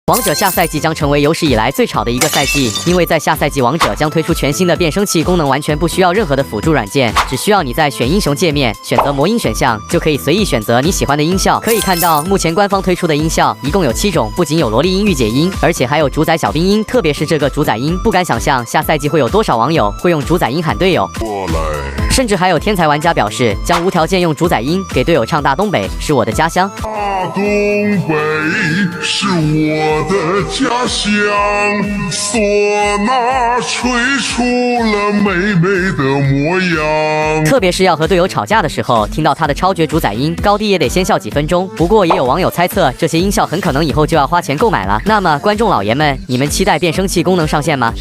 王者下赛季将成为有史以来最吵的一个赛季，因为在下赛季王者将推出全新的变声器功能，完全不需要任何的辅助软件，只需要你在选英雄界面选择魔音选项，就可以随意选择你喜欢的音效。可以看到，目前官方推出的音效一共有7种，不仅有萝莉音、御姐音，而且还有主宰小兵音，特别是这个主宰音，不敢想象下赛季会有多少网友会用主宰音喊队友。甚至还有天才玩家表示，将无条件用主宰音给队友唱大东北是我的家乡。大东北是我的家乡，唢呐吹出了美美的模样。特别是要和队友吵架的时候，听到他的超绝主宰音，高低也得先笑几分钟。不过也有网友猜测，这些音效很可能以后就要花钱购买了。那么观众老爷们，你们期待变声器功能上线吗？